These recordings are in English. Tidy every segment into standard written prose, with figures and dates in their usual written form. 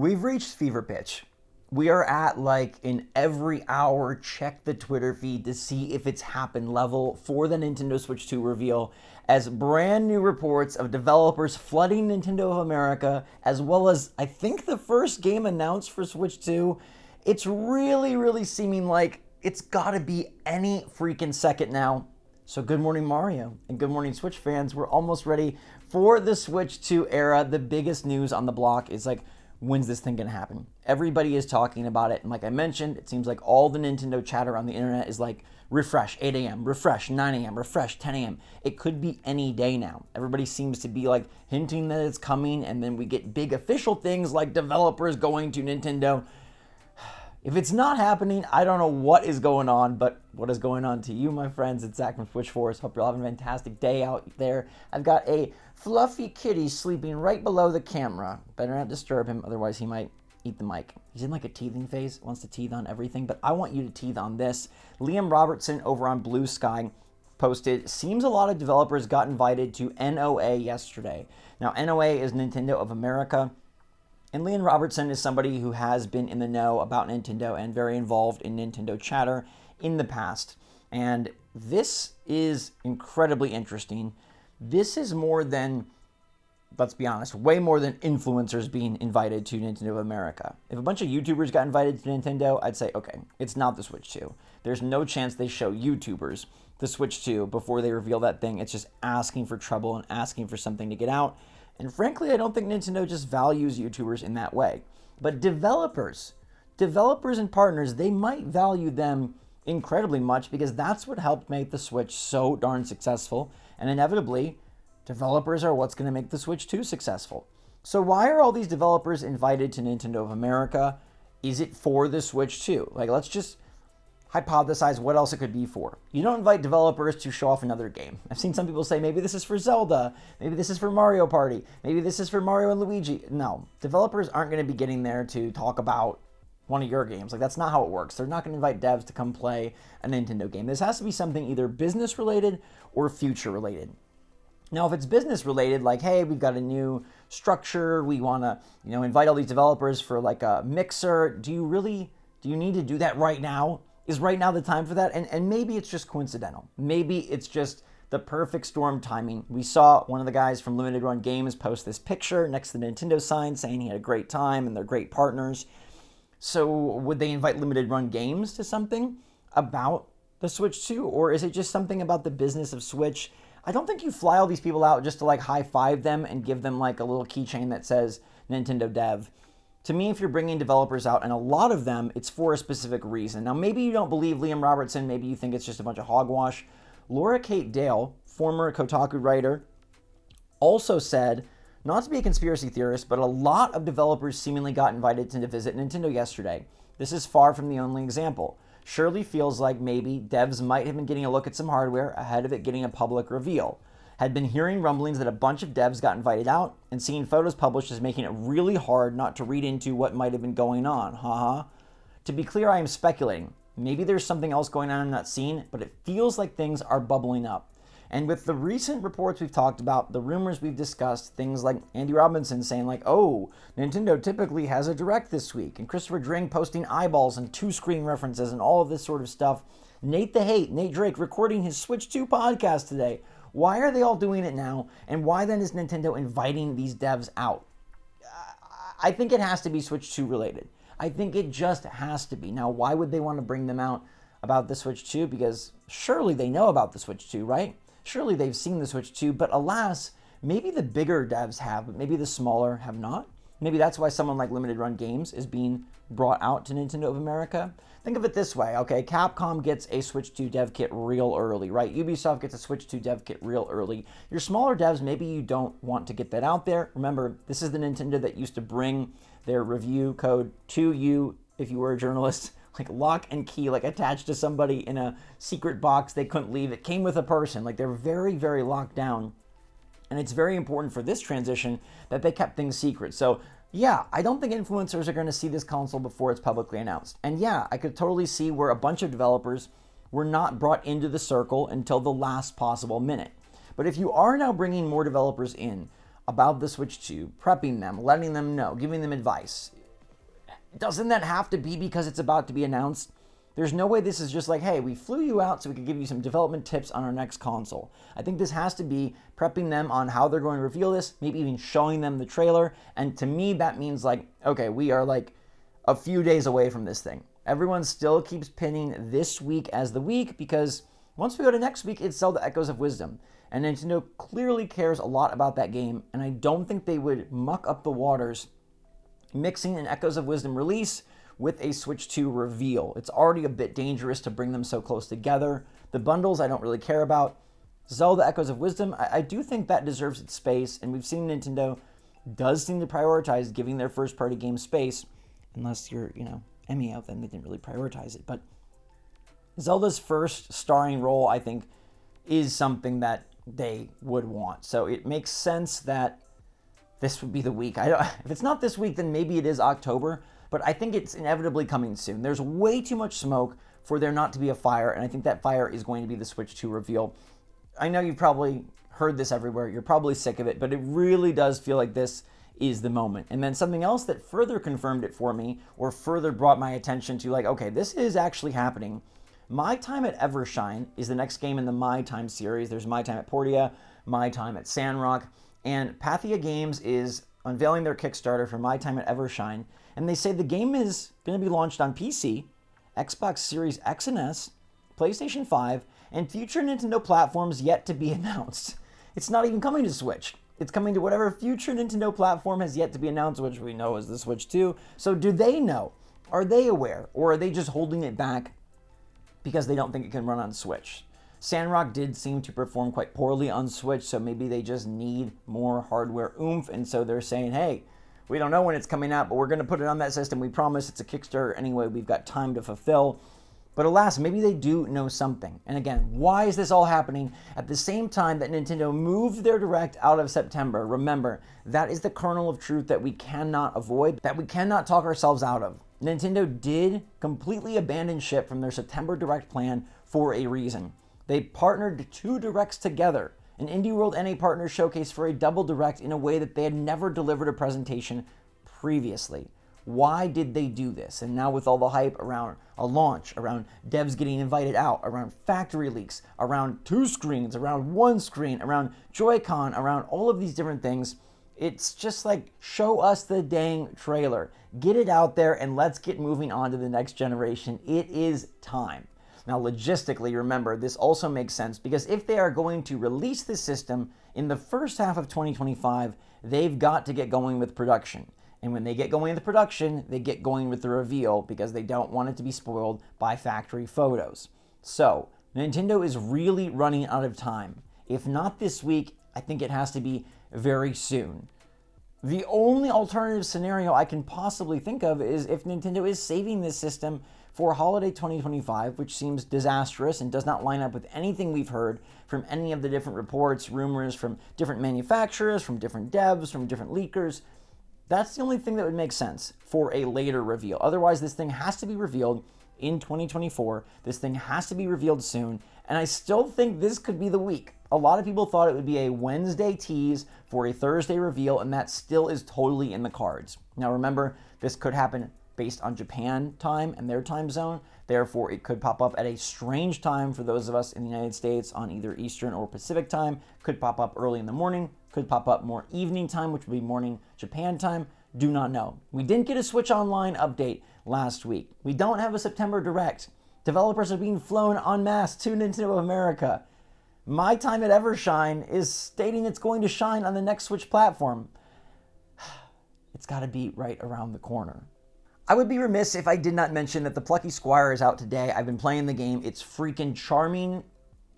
We've reached fever pitch. We are at like an every hour check the Twitter feed to see if it's happened level for the Nintendo Switch 2 reveal, as brand new reports of developers flooding Nintendo of America, as well as I think the first game announced for Switch 2. It's really seeming like it's gotta be any freaking second now. So good morning, Mario, and good morning, Switch fans. We're almost ready for the Switch 2 era. The biggest news on the block is like, when's this thing gonna happen? Everybody is talking about it, and like I mentioned, it seems like all the Nintendo chatter on the internet is like, refresh 8 a.m., refresh 9 a.m., refresh 10 a.m. It could be any day now. Everybody seems to be like hinting that it's coming, and then we get big official things like developers going to Nintendo. If it's not happening, I don't know what is going on, but what is going on to you, my friends? It's Zach from SwitchForce. Hope you're having a fantastic day out there. I've got a fluffy kitty sleeping right below the camera. Better not disturb him, otherwise he might eat the mic. He's in like a teething phase, wants to teeth on everything, but I want you to teeth on this. Liam Robertson over on Blue Sky posted, seems a lot of developers got invited to NOA yesterday. Now, NOA is Nintendo of America. And Liam Robertson is somebody who has been in the know about Nintendo and very involved in Nintendo chatter in the past. And this is incredibly interesting. This is more than, let's be honest, way more than influencers being invited to Nintendo of America. If a bunch of YouTubers got invited to Nintendo, I'd say, okay, it's not the Switch 2. There's no chance they show YouTubers the Switch 2 before they reveal that thing. It's just asking for trouble and asking for something to get out. And frankly, I don't think Nintendo just values YouTubers in that way. But developers and partners, they might value them incredibly much because that's what helped make the Switch so darn successful. And inevitably, developers are what's going to make the Switch 2 successful. So why are all these developers invited to Nintendo of America? Is it for the Switch 2? Like, let's just hypothesize what else it could be for. You don't invite developers to show off another game. I've seen some people say, maybe this is for Zelda, maybe this is for Mario Party, maybe this is for Mario and Luigi. No, developers aren't going to be getting there to talk about one of your games. Like, that's not how it works. They're not going to invite devs to come play a Nintendo game. This has to be something either business related or future related. Now, if it's business related, like, hey, we've got a new structure, we want to, invite all these developers for like a mixer, do you need to do that right now? Is right now the time for that? And maybe it's just coincidental. Maybe it's just the perfect storm timing. We saw one of the guys from Limited Run Games post this picture next to the Nintendo sign saying he had a great time and they're great partners. So would they invite Limited Run Games to something about the Switch 2? Or is it just something about the business of Switch? I don't think you fly all these people out just to like high five them and give them like a little keychain that says Nintendo Dev. To me, if you're bringing developers out, and a lot of them, it's for a specific reason. Now, maybe you don't believe Liam Robertson. Maybe you think it's just a bunch of hogwash. Laura Kate Dale, former Kotaku writer, also said, not to be a conspiracy theorist, but a lot of developers seemingly got invited to visit Nintendo yesterday. This is far from the only example. Surely feels like maybe devs might have been getting a look at some hardware ahead of it getting a public reveal. Had been hearing rumblings that a bunch of devs got invited out, and seeing photos published is making it really hard not to read into what might have been going on, haha. To be clear, I am speculating. Maybe there's something else going on I'm not seeing, but it feels like things are bubbling up. And with the recent reports we've talked about, the rumors we've discussed, things like Andy Robinson saying like, oh, Nintendo typically has a direct this week, and Christopher Dring posting eyeballs and two-screen references and all of this sort of stuff. Nate Drake recording his Switch 2 podcast today. Why are they all doing it now? And why then is Nintendo inviting these devs out? I think it has to be Switch 2 related. I think it just has to be. Now, why would they want to bring them out about the Switch 2? Because surely they know about the Switch 2, right? Surely they've seen the Switch 2, but alas, maybe the bigger devs have, but maybe the smaller have not. Maybe that's why someone like Limited Run Games is being brought out to Nintendo of America. Think of it this way, okay? Capcom gets a Switch 2 dev kit real early, right? Ubisoft gets a Switch 2 dev kit real early. Your smaller devs, maybe you don't want to get that out there. Remember, this is the Nintendo that used to bring their review code to you if you were a journalist, like lock and key, like attached to somebody in a secret box they couldn't leave. It came with a person. Like, they're very, very locked down. And it's very important for this transition that they kept things secret. So yeah, I don't think influencers are going to see this console before it's publicly announced. And yeah, I could totally see where a bunch of developers were not brought into the circle until the last possible minute. But if you are now bringing more developers in about the Switch 2, prepping them, letting them know, giving them advice, Doesn't that have to be because it's about to be announced? There's no way this is just like, hey, we flew you out so we could give you some development tips on our next console. I think this has to be prepping them on how they're going to reveal this, maybe even showing them the trailer. And to me, that means like, okay, we are like a few days away from this thing. Everyone still keeps pinning this week as the week because once we go to next week, it's Zelda Echoes of Wisdom. And Nintendo clearly cares a lot about that game, and I don't think they would muck up the waters mixing an Echoes of Wisdom release with a Switch 2 reveal. It's already a bit dangerous to bring them so close together. The bundles I don't really care about. Zelda Echoes of Wisdom, I do think that deserves its space, and we've seen Nintendo does seem to prioritize giving their first-party game space, unless you're, Emio, then they didn't really prioritize it. But Zelda's first starring role, I think, is something that they would want. So it makes sense that this would be the week. If it's not this week, then maybe it is October, but I think it's inevitably coming soon. There's way too much smoke for there not to be a fire, and I think that fire is going to be the Switch 2 reveal. I know you've probably heard this everywhere. You're probably sick of it, but it really does feel like this is the moment. And then something else that further confirmed it for me, or further brought my attention to like, okay, this is actually happening. My Time at Evershine is the next game in the My Time series. There's My Time at Portia, My Time at Sandrock, and Pathia Games is unveiling their Kickstarter for My Time at Evershine, and they say the game is going to be launched on PC, Xbox Series X and S, PlayStation 5, and future Nintendo platforms yet to be announced. It's not even coming to Switch. It's coming to whatever future Nintendo platform has yet to be announced, which we know is the Switch 2. So do they know? Are they aware? Or are they just holding it back because they don't think it can run on Switch? Sandrock did seem to perform quite poorly on Switch, so maybe they just need more hardware oomph, and so they're saying, hey, we don't know when it's coming out, but we're going to put it on that system. We promise. It's a Kickstarter anyway. We've got time to fulfill. But alas, maybe they do know something. And again, why is this all happening at the same time that Nintendo moved their Direct out of September? Remember, that is the kernel of truth that we cannot avoid, that we cannot talk ourselves out of. Nintendo did completely abandon ship from their September Direct plan for a reason. They partnered two Directs together, an Indie World and a partner showcase for a double Direct in a way that they had never delivered a presentation previously. Why did they do this? And now with all the hype around a launch, around devs getting invited out, around factory leaks, around two screens, around one screen, around Joy-Con, around all of these different things, it's just like, show us the dang trailer. Get it out there and let's get moving on to the next generation. It is time. Now, logistically, remember, this also makes sense because if they are going to release this system in the first half of 2025, they've got to get going with production. And when they get going with production, they get going with the reveal because they don't want it to be spoiled by factory photos. So, Nintendo is really running out of time. If not this week, I think it has to be very soon. The only alternative scenario I can possibly think of is if Nintendo is saving this system for holiday 2025, which seems disastrous and does not line up with anything we've heard from any of the different reports, rumors from different manufacturers, from different devs, from different leakers. That's the only thing that would make sense for a later reveal. Otherwise, this thing has to be revealed in 2024. This thing has to be revealed soon. And I still think this could be the week. A lot of people thought it would be a Wednesday tease for a Thursday reveal, and that still is totally in the cards. Now remember, this could happen based on Japan time and their time zone. Therefore, it could pop up at a strange time for those of us in the United States on either Eastern or Pacific time. Could pop up early in the morning. Could pop up more evening time, which would be morning Japan time. Do not know. We didn't get a Switch Online update last week. We don't have a September Direct. Developers are being flown en masse to Nintendo of America. My Time at Evershine is stating it's going to shine on the next Switch platform. It's got to be right around the corner. I would be remiss if I did not mention that the Plucky Squire is out today. I've been playing the game. It's freaking charming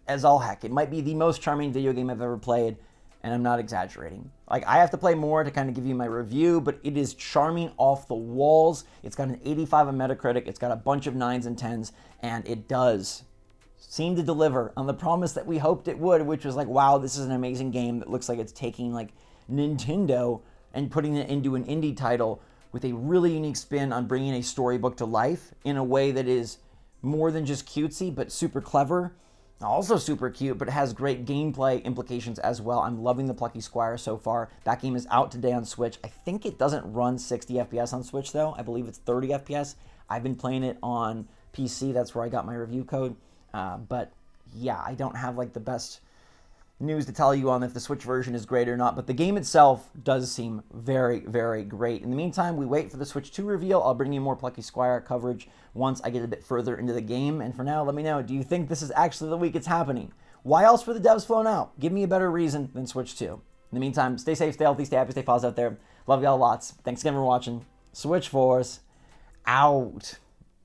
as all heck. It might be the most charming video game I've ever played, and I'm not exaggerating. Like, I have to play more to kind of give you my review, but it is charming off the walls. It's got an 85 on Metacritic. It's got a bunch of 9s and 10s, and it does seem to deliver on the promise that we hoped it would, which was like, wow, this is an amazing game that looks like it's taking like Nintendo and putting it into an indie title with a really unique spin on bringing a storybook to life in a way that is more than just cutesy, but super clever. Also super cute, but it has great gameplay implications as well. I'm loving the Plucky Squire so far. That game is out today on Switch. I think it doesn't run 60 FPS on Switch though. I believe it's 30 FPS. I've been playing it on PC. That's where I got my review code. But yeah, I don't have like the best news to tell you on if the Switch version is great or not, but the game itself does seem very, very great. In the meantime, we wait for the Switch 2 reveal. I'll bring you more Plucky Squire coverage once I get a bit further into the game. And for now, let me know, do you think this is actually the week it's happening? Why else were the devs flown out? Give me a better reason than Switch 2. In the meantime, stay safe, stay healthy, stay happy, stay positive out there. Love y'all lots. Thanks again for watching. SwitchForce out.